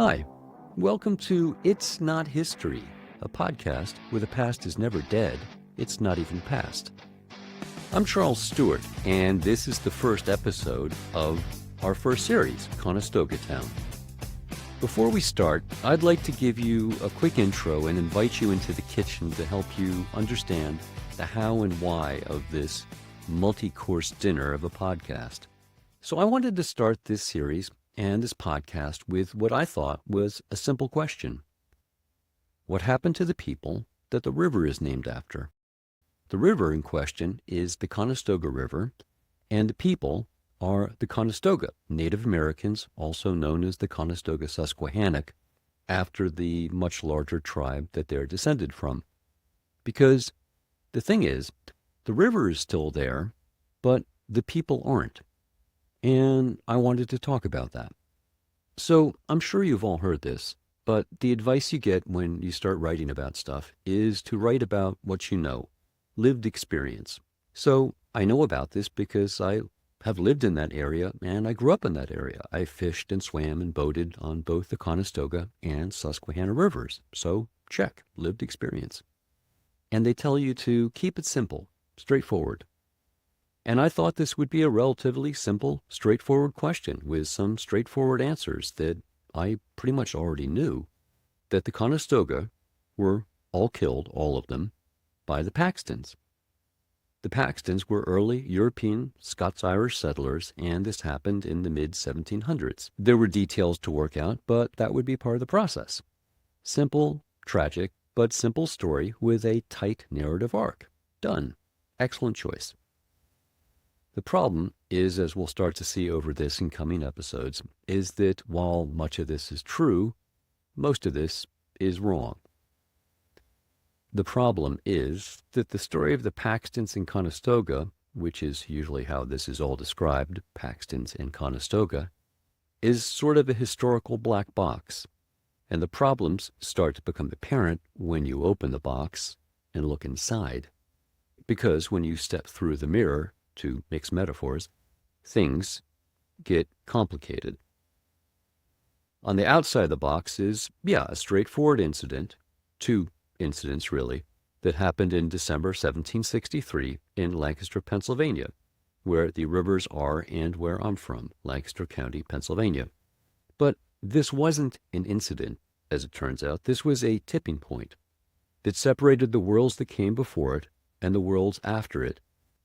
Hi, welcome to It's Not History, a podcast where the past is never dead, it's not even past. I'm Charles Stewart, and this is the first episode of our first series, Conestoga Town. Before we start, I'd like to give you a quick intro and invite you into the kitchen to help you understand the how and why of this multi-course dinner of a podcast. So I wanted to start this series and this podcast with what I thought was a simple question. What happened to the people that the river is named after? The river in question is the Conestoga River, and the people are the Conestoga, Native Americans, also known as the Conestoga Susquehannock, after the much larger tribe that they're descended from. Because the thing is, the river is still there, but the people aren't. And I wanted to talk about that. So I'm sure you've all heard this, but the advice you get when you start writing about stuff is to write about what you know, lived experience. So I know about this because I have lived in that area and I grew up in that area. I fished and swam and boated on both the Conestoga and Susquehanna rivers. So check, lived experience. And they tell you to keep it simple, straightforward. And I thought this would be a relatively simple, straightforward question with some straightforward answers that I pretty much already knew, that the Conestoga were all killed, all of them, by the Paxtons. The Paxtons were early European Scots-Irish settlers, and this happened in the mid-1700s. There were details to work out, but that would be part of the process. Simple, tragic, but simple story with a tight narrative arc. Done. Excellent choice. The problem is, as we'll start to see over this in coming episodes, is that while much of this is true, most of this is wrong. The problem is that the story of the Paxtons in Conestoga, which is usually how this is all described, Paxtons in Conestoga, is sort of a historical black box. And the problems start to become apparent when you open the box and look inside. Because when you step through the mirror, to mix metaphors, things get complicated. On the outside of the box is, a straightforward incident, two incidents really, that happened in December 1763 in Lancaster, Pennsylvania, where the rivers are and where I'm from, Lancaster County, Pennsylvania. But this wasn't an incident, as it turns out. This was a tipping point that separated the worlds that came before it and the worlds after it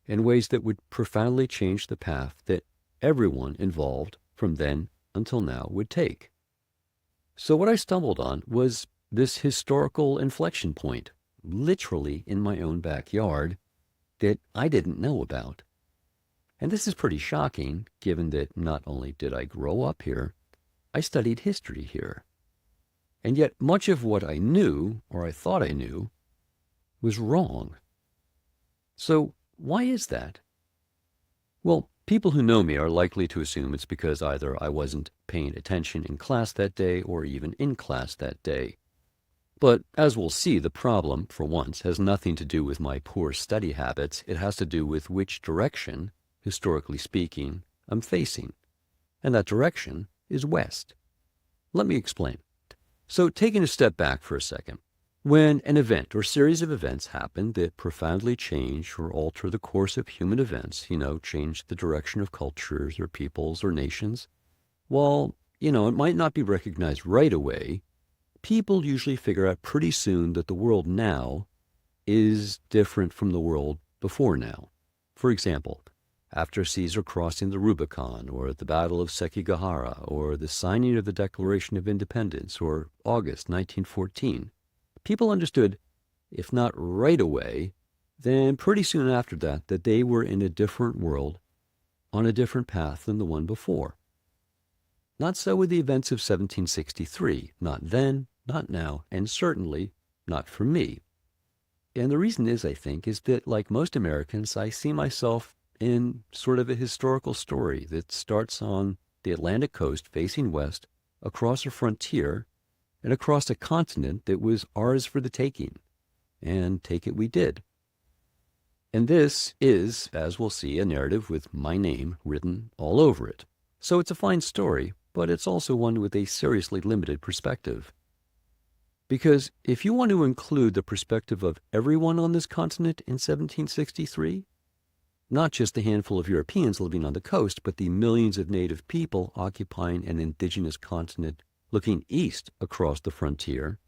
in ways that would profoundly change the path that everyone involved from then until now would take. So what I stumbled on was this historical inflection point, literally in my own backyard, that I didn't know about. And this is pretty shocking, given that not only did I grow up here, I studied history here. And yet much of what I knew, or I thought I knew, was wrong. So why is that? Well, people who know me are likely to assume it's because either I wasn't paying attention in class that day or even in class that day. But as we'll see, the problem, for once, has nothing to do with my poor study habits. It has to do with which direction, historically speaking, I'm facing. And that direction is west. Let me explain. So taking a step back for a second. When an event or series of events happen that profoundly change or alter the course of human events, change the direction of cultures or peoples or nations, while, it might not be recognized right away, people usually figure out pretty soon that the world now is different from the world before now. For example, after Caesar crossing the Rubicon, or the Battle of Sekigahara, or the signing of the Declaration of Independence, or August 1914, people understood, if not right away, then pretty soon after that, that they were in a different world, on a different path than the one before. Not so with the events of 1763, not then, not now, and certainly not for me. And the reason is, I think, is that like most Americans, I see myself in sort of a historical story that starts on the Atlantic coast facing west, across a frontier, and across a continent that was ours for the taking. And take it we did. And this is, as we'll see, a narrative with my name written all over it. So it's a fine story, but it's also one with a seriously limited perspective. Because if you want to include the perspective of everyone on this continent in 1763, not just the handful of Europeans living on the coast, but the millions of native people occupying an indigenous continent looking east across the frontier,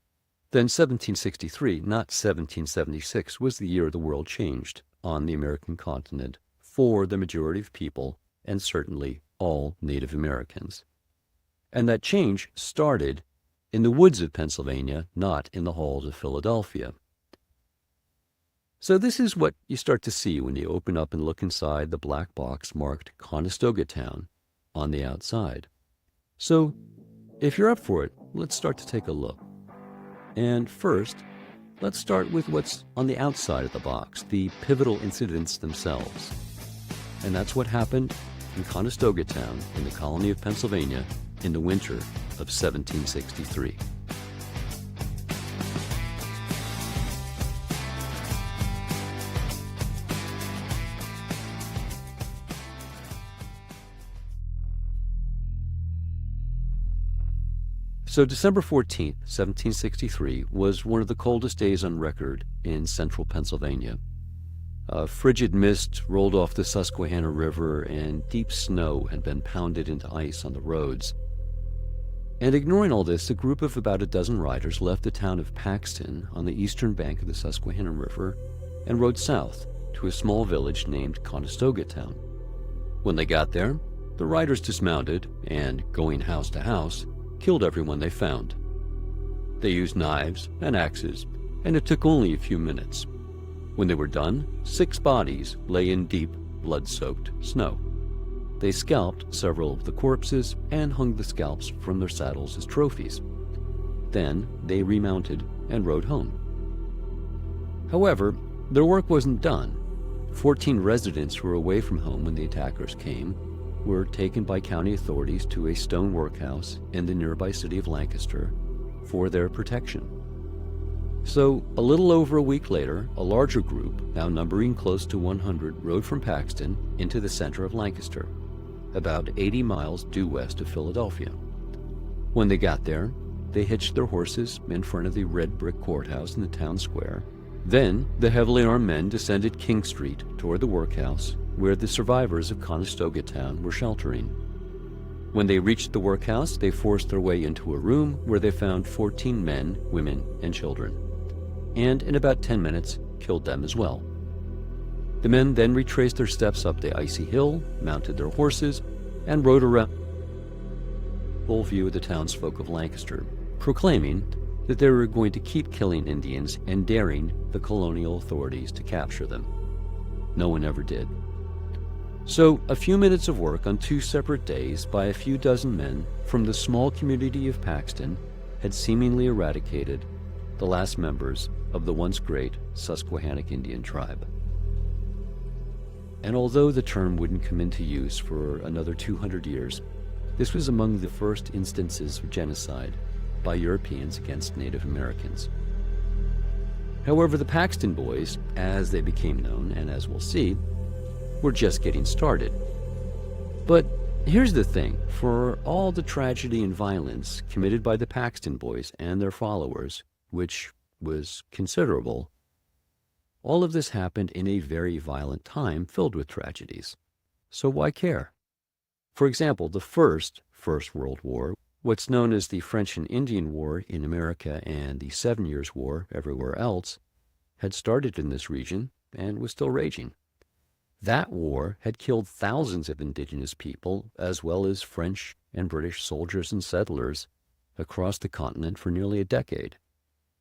then 1763, not 1776, was the year the world changed on the American continent for the majority of people, and certainly all Native Americans. And that change started in the woods of Pennsylvania, not in the halls of Philadelphia. So this is what you start to see when you open up and look inside the black box marked Conestoga Town on the outside. So if you're up for it, let's start to take a look. And first, let's start with what's on the outside of the box, the pivotal incidents themselves. And that's what happened in Conestoga Town in the colony of Pennsylvania in the winter of 1763. So December 14th, 1763, was one of the coldest days on record in central Pennsylvania. A frigid mist rolled off the Susquehanna River, and deep snow had been pounded into ice on the roads. And ignoring all this, a group of about a dozen riders left the town of Paxton on the eastern bank of the Susquehanna River and rode south to a small village named Conestoga Town. When they got there, the riders dismounted and, going house to house, killed everyone they found. They used knives and axes, and it took only a few minutes. When they were done, 6 bodies lay in deep, blood-soaked snow. They scalped several of the corpses and hung the scalps from their saddles as trophies. Then they remounted and rode home. However, their work wasn't done. 14 residents who were away from home when the attackers came were taken by county authorities to a stone workhouse in the nearby city of Lancaster for their protection. So, a little over a week later, a larger group, now numbering close to 100, rode from Paxton into the center of Lancaster, about 80 miles due west of Philadelphia. When they got there, they hitched their horses in front of the red brick courthouse in the town square. Then, the heavily armed men descended King Street toward the workhouse, where the survivors of Conestoga Town were sheltering. When they reached the workhouse, they forced their way into a room where they found 14 men, women, and children, and in about 10 minutes killed them as well. The men then retraced their steps up the icy hill, mounted their horses, and rode around full view of the townsfolk of Lancaster, proclaiming that they were going to keep killing Indians and daring the colonial authorities to capture them. No one ever did. So, a few minutes of work on 2 separate days by a few dozen men from the small community of Paxton had seemingly eradicated the last members of the once great Susquehannock Indian tribe. And although the term wouldn't come into use for another 200 years, this was among the first instances of genocide by Europeans against Native Americans. However, the Paxton Boys, as they became known, and as we'll see, were just getting started. But here's the thing, for all the tragedy and violence committed by the Paxton Boys and their followers, which was considerable, all of this happened in a very violent time filled with tragedies. So why care? For example, the First World War, what's known as the French and Indian War in America and the 7 Years' War everywhere else, had started in this region and was still raging. That war had killed thousands of indigenous people, as well as French and British soldiers and settlers across the continent for nearly a decade.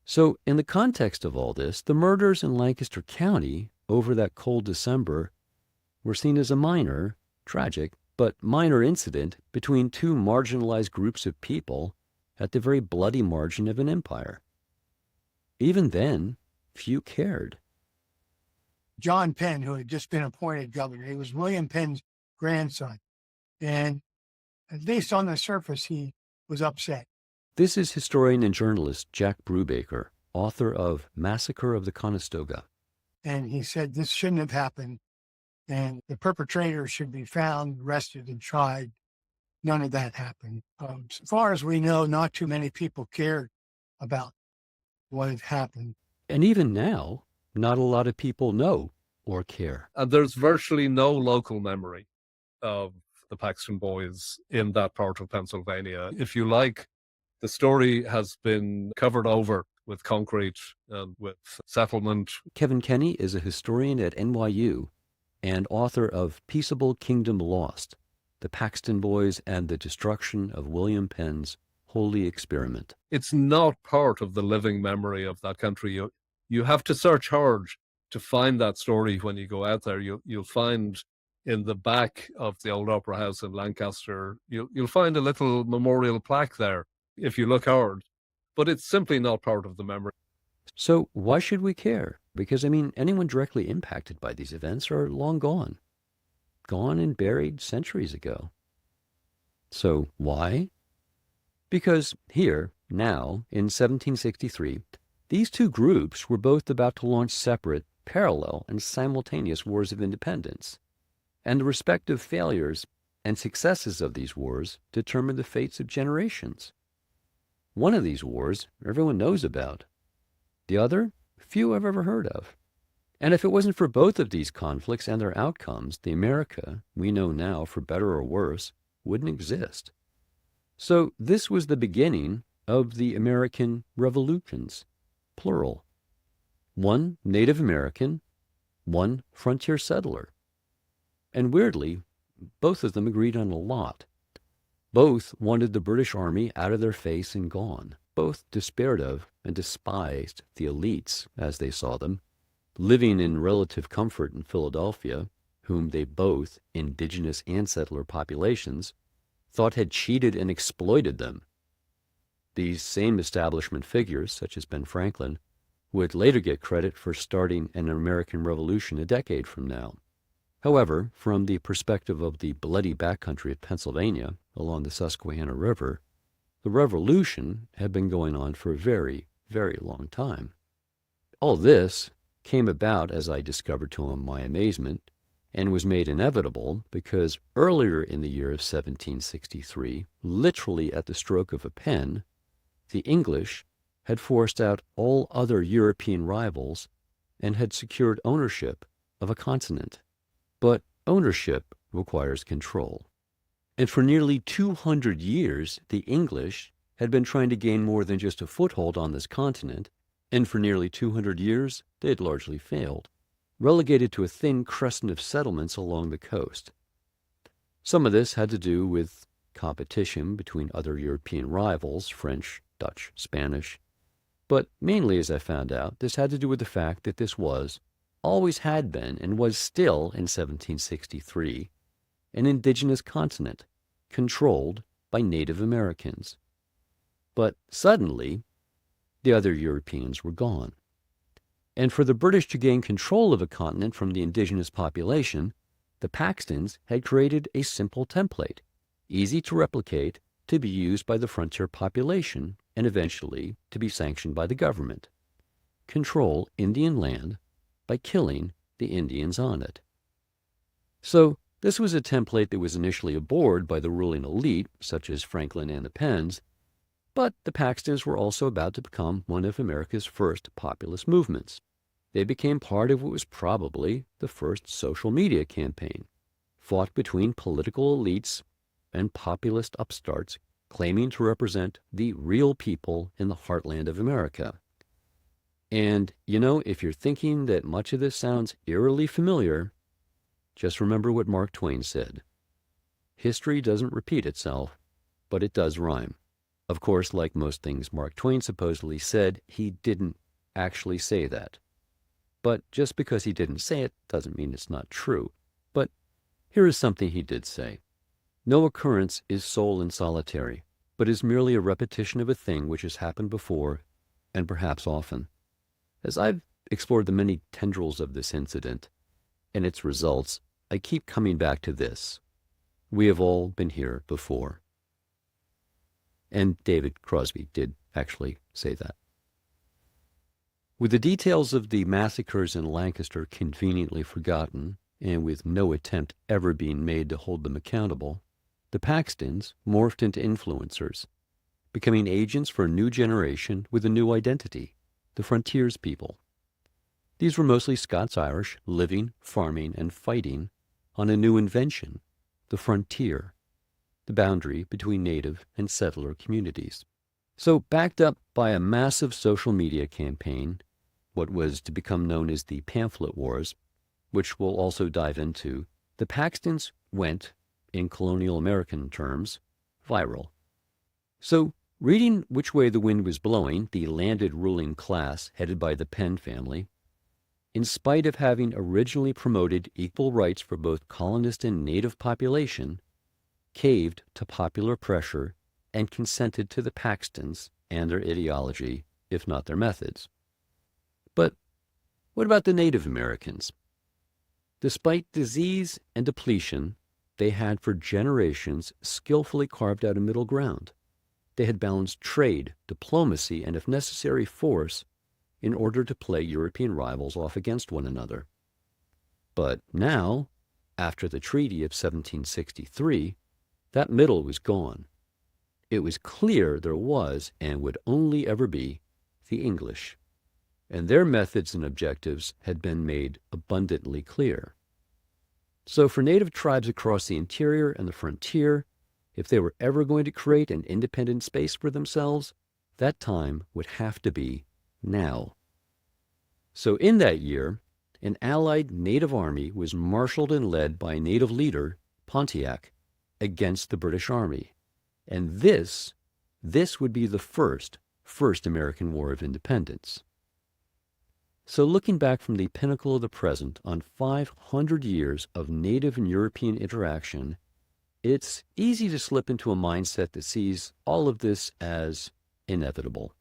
So, in the context of all this, the murders in Lancaster County over that cold December were seen as a minor, tragic, but minor incident between 2 marginalized groups of people at the very bloody margin of an empire. Even then, few cared. John Penn, who had just been appointed governor, he was William Penn's grandson. And at least on the surface, he was upset. This is historian and journalist Jack Brubaker, author of Massacre of the Conestoga. And he said this shouldn't have happened, and the perpetrator should be found, arrested, and tried. none of that happened. As far as we know, not too many people cared about what had happened. And even now, not a lot of people know or care. And there's virtually no local memory of the Paxton Boys in that part of Pennsylvania. If you like, the story has been covered over with concrete and with settlement. Kevin Kenny is a historian at NYU and author of Peaceable Kingdom Lost, The Paxton Boys and the Destruction of William Penn's Holy Experiment. It's not part of the living memory of that country. You have to search hard to find that story when you go out there. You'll find in the back of the old Opera House in Lancaster, you'll find a little memorial plaque there if you look hard. But it's simply not part of the memory. So why should we care? Because, anyone directly impacted by these events are long gone. Gone and buried centuries ago. So why? Because here, now, in 1763, these two groups were both about to launch separate, parallel, and simultaneous wars of independence. And the respective failures and successes of these wars determined the fates of generations. One of these wars everyone knows about. The other, few have ever heard of. And if it wasn't for both of these conflicts and their outcomes, the America we know now, for better or worse, wouldn't exist. So this was the beginning of the American revolutions, plural. One Native American, one frontier settler. And weirdly, both of them agreed on a lot. Both wanted the British Army out of their face and gone. Both despaired of and despised the elites, as they saw them, living in relative comfort in Philadelphia, whom they both, indigenous and settler populations, thought had cheated and exploited them. These same establishment figures, such as Ben Franklin, would later get credit for starting an American Revolution a decade from now. However, from the perspective of the bloody backcountry of Pennsylvania along the Susquehanna River, the Revolution had been going on for a very, very long time. All this came about, as I discovered to my amazement, and was made inevitable because earlier in the year of 1763, literally at the stroke of a pen, the English had forced out all other European rivals and had secured ownership of a continent. But ownership requires control. And for nearly 200 years, the English had been trying to gain more than just a foothold on this continent, and for nearly 200 years, they had largely failed, relegated to a thin crescent of settlements along the coast. Some of this had to do with competition between other European rivals, French, Dutch, Spanish. But mainly, as I found out, this had to do with the fact that this was, always had been, and was still in 1763, an indigenous continent controlled by Native Americans. But suddenly, the other Europeans were gone. And for the British to gain control of a continent from the indigenous population, the Paxtons had created a simple template, easy to replicate, to be used by the frontier population, and eventually to be sanctioned by the government. Control Indian land by killing the Indians on it. So this was a template that was initially abhorred by the ruling elite, such as Franklin and the Penns, but the Paxtons were also about to become one of America's first populist movements. They became part of what was probably the first social media campaign, fought between political elites and populist upstarts claiming to represent the real people in the heartland of America. And, if you're thinking that much of this sounds eerily familiar, just remember what Mark Twain said. History doesn't repeat itself, but it does rhyme. Of course, like most things Mark Twain supposedly said, he didn't actually say that. But just because he didn't say it doesn't mean it's not true. But here is something he did say. No occurrence is sole and solitary, but is merely a repetition of a thing which has happened before, and perhaps often. As I've explored the many tendrils of this incident and its results, I keep coming back to this. We have all been here before. And David Crosby did actually say that. With the details of the massacres in Lancaster conveniently forgotten, and with no attempt ever being made to hold them accountable, The Paxtons morphed into influencers, becoming agents for a new generation with a new identity, the frontiers people. These were mostly Scots-Irish, living, farming, and fighting on a new invention, the frontier, the boundary between native and settler communities. So, backed up by a massive social media campaign, what was to become known as the Pamphlet Wars, which we'll also dive into, the Paxtons went, in colonial American terms, viral. So, reading Which Way the Wind Was Blowing, the landed ruling class headed by the Penn family, in spite of having originally promoted equal rights for both colonist and native population, caved to popular pressure and consented to the Paxtons and their ideology, if not their methods. But what about the Native Americans? Despite disease and depletion, they had for generations skillfully carved out a middle ground. They had balanced trade, diplomacy, and if necessary, force in order to play European rivals off against one another. But now, after the Treaty of 1763, that middle was gone. It was clear there was and would only ever be the English, and their methods and objectives had been made abundantly clear. So for native tribes across the interior and the frontier, if they were ever going to create an independent space for themselves, that time would have to be now. So in that year, an allied native army was marshaled and led by a native leader, Pontiac, against the British Army. And this would be the first American War of Independence. So looking back from the pinnacle of the present on 500 years of native and European interaction, it's easy to slip into a mindset that sees all of this as inevitable.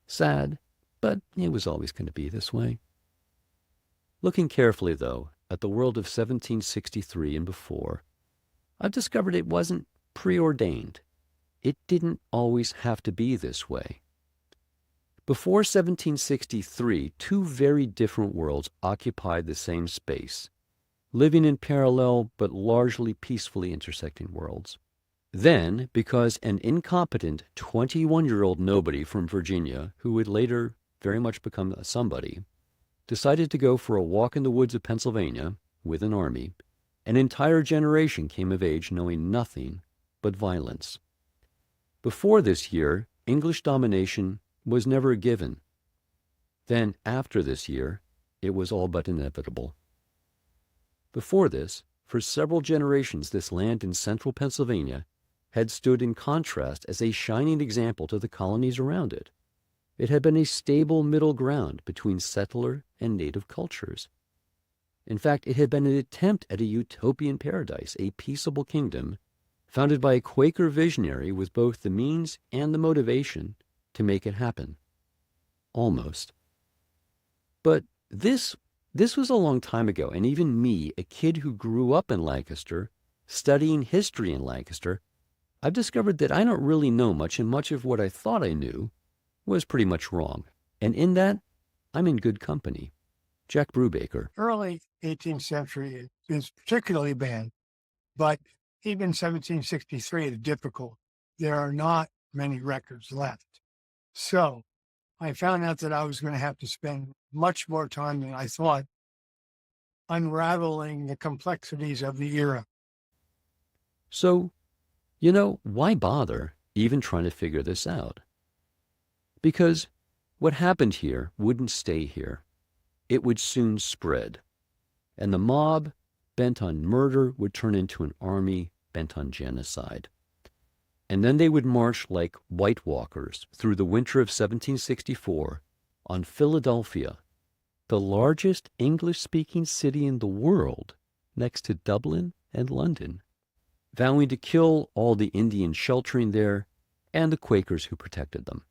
Sad, but it was always going to be this way. Looking carefully, though, at the world of 1763 and before, I've discovered it wasn't preordained. It didn't always have to be this way. Before 1763, two very different worlds occupied the same space, living in parallel but largely peacefully intersecting worlds. Then, because an incompetent 21-year-old nobody from Virginia, who would later very much become a somebody, decided to go for a walk in the woods of Pennsylvania with an army, an entire generation came of age knowing nothing but violence. Before this year, English domination was never a given. Then, after this year, it was all but inevitable. Before this, for several generations, this land in central Pennsylvania had stood in contrast as a shining example to the colonies around it. It had been a stable middle ground between settler and native cultures. In fact, it had been an attempt at a utopian paradise, a peaceable kingdom, founded by a Quaker visionary with both the means and the motivation to make it happen. Almost. But this was a long time ago, and even me, a kid who grew up in Lancaster, studying history in Lancaster, I've discovered that I don't really know much, and much of what I thought I knew was pretty much wrong. And in that, I'm in good company. Jack Brubaker. Early 18th century is particularly bad, but even 1763 is difficult. There are not many records left. So I found out that I was going to have to spend much more time than I thought unraveling the complexities of the era. So, why bother even trying to figure this out? Because what happened here wouldn't stay here. It would soon spread. And the mob, bent on murder, would turn into an army bent on genocide. And then they would march like White Walkers through the winter of 1764 on Philadelphia, the largest English-speaking city in the world, next to Dublin and London, vowing to kill all the Indians sheltering there and the Quakers who protected them.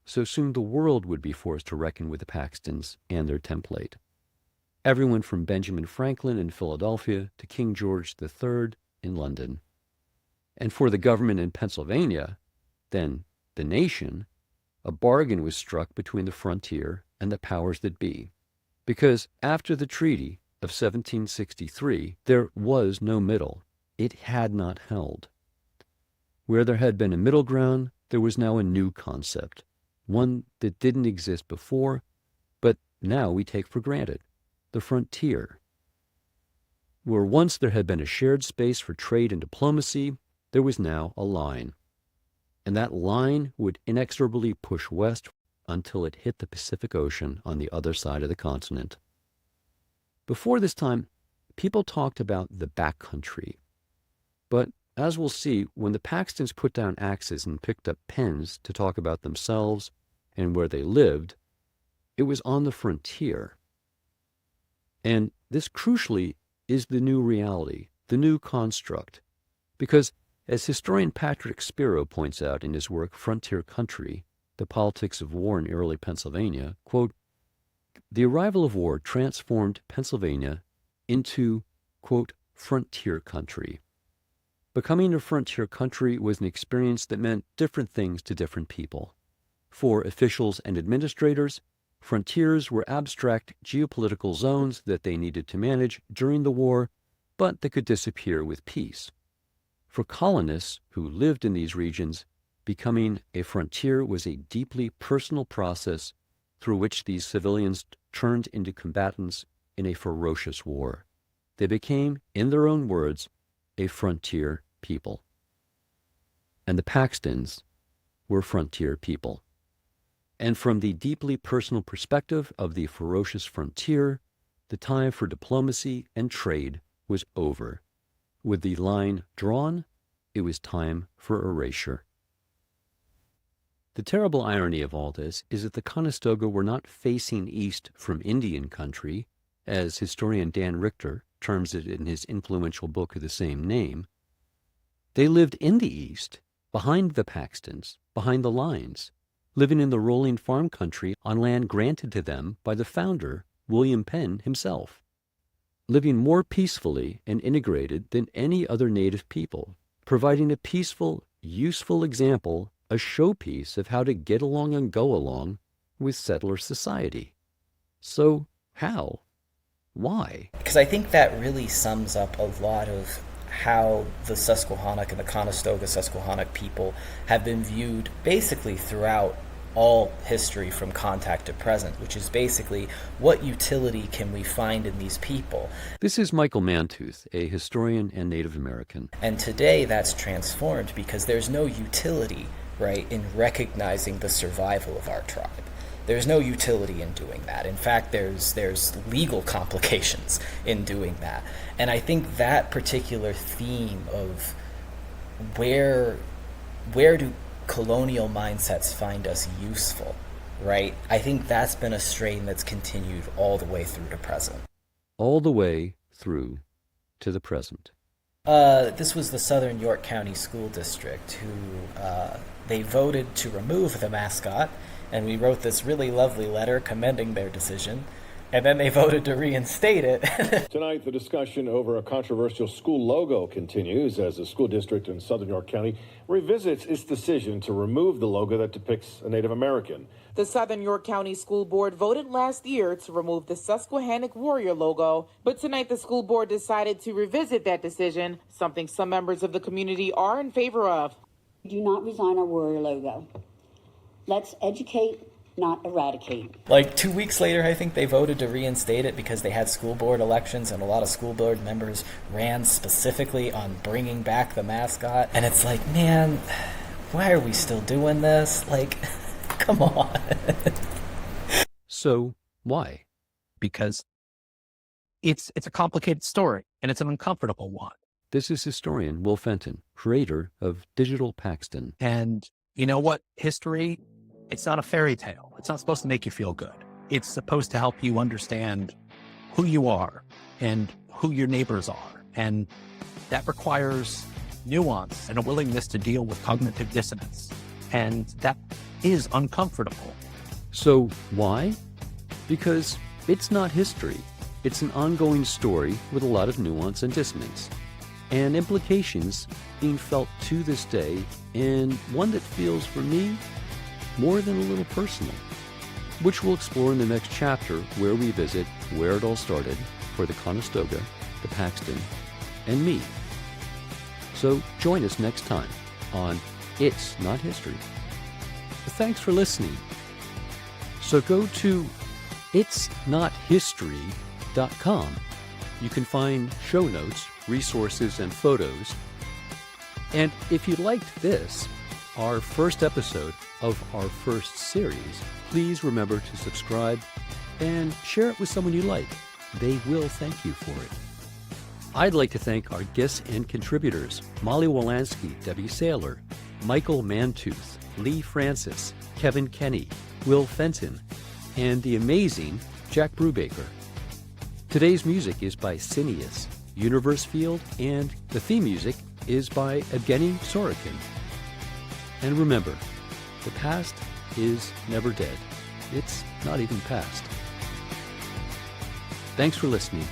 So soon the world would be forced to reckon with the Paxtons and their template. Everyone from Benjamin Franklin in Philadelphia to King George III in London. And for the government in Pennsylvania, then the nation, a bargain was struck between the frontier and the powers that be. Because after the Treaty of 1763, there was no middle. It had not held. Where there had been a middle ground, there was now a new concept, one that didn't exist before, but now we take for granted, the frontier. Where once there had been a shared space for trade and diplomacy, there was now a line. And that line would inexorably push west until it hit the Pacific Ocean on the other side of the continent. Before this time, people talked about the backcountry. But as we'll see, when the Paxtons put down axes and picked up pens to talk about themselves and where they lived, it was on the frontier. And this crucially is the new reality, the new construct. Because, as historian Patrick Spiro points out in his work Frontier Country, The Politics of War in Early Pennsylvania, quote, the arrival of war transformed Pennsylvania into, quote, frontier country. Becoming a frontier country was an experience that meant different things to different people. For officials and administrators, frontiers were abstract geopolitical zones that they needed to manage during the war, but that could disappear with peace. For colonists who lived in these regions, becoming a frontier was a deeply personal process through which these civilians turned into combatants in a ferocious war. They became, in their own words, a frontier people. And the Paxtons were frontier people. And from the deeply personal perspective of the ferocious frontier, the time for diplomacy and trade was over. With the line drawn, it was time for erasure. The terrible irony of all this is that the Conestoga were not facing east from Indian country, as historian Dan Richter terms it in his influential book of the same name. They lived in the east, behind the Paxtons, behind the lines, living in the rolling farm country on land granted to them by the founder, William Penn himself, living more peacefully and integrated than any other native people, providing a peaceful, useful example, a showpiece of how to get along and go along with settler society. So how? Why? Because I think that really sums up a lot of how the Susquehannock and the Conestoga-Susquehannock people have been viewed basically throughout all history from contact to present, which is basically what utility can we find in these people. This is Michael Mantooth, a historian and Native American. And today that's transformed because there's no utility, right, in recognizing the survival of our tribe. There's no utility in doing that. In fact, there's legal complications in doing that. And I think that particular theme of where do colonial mindsets find us useful, right? I think that's been a strain that's continued all the way through to present. All the way through to the present. This was the Southern York County School District who they voted to remove the mascot, and we wrote this really lovely letter commending their decision, and then they voted to reinstate it. Tonight, the discussion over a controversial school logo continues as the school district in Southern York County revisits its decision to remove the logo that depicts a Native American. The Southern York County School Board voted last year to remove the Susquehannock Warrior logo, but tonight the school board decided to revisit that decision, something some members of the community are in favor of. Do not resign our warrior logo. Let's educate, not eradicate. Like 2 weeks later, I think they voted to reinstate it because they had school board elections and a lot of school board members ran specifically on bringing back the mascot. And it's like, man, why are we still doing this? Like, come on. So why? Because it's a complicated story and it's an uncomfortable one. This is historian Will Fenton, creator of Digital Paxton. And you know what? History, it's not a fairy tale. It's not supposed to make you feel good. It's supposed to help you understand who you are and who your neighbors are. And that requires nuance and a willingness to deal with cognitive dissonance. And that is uncomfortable. So why? Because it's not history. It's an ongoing story with a lot of nuance and dissonance, and implications being felt to this day, and one that feels, for me, more than a little personal, which we'll explore in the next chapter, where we visit where it all started for the Conestoga, the Paxton, and me. So join us next time on It's Not History. Thanks for listening. So go to itsnothistory.com. You can find show notes, resources, and photos. And if you liked this, our first episode of our first series, please remember to subscribe and share it with someone you like. They will thank you for it. I'd like to thank our guests and contributors, Molly Wolanski, Debbie Saylor, Michael Mantooth, Lee Francis, Kevin Kenny, Will Fenton, and the amazing Jack Brubaker. Today's music is by Cineas, Universe Field, and the theme music is by Evgeny Sorokin. And remember, the past is never dead. It's not even past. Thanks for listening.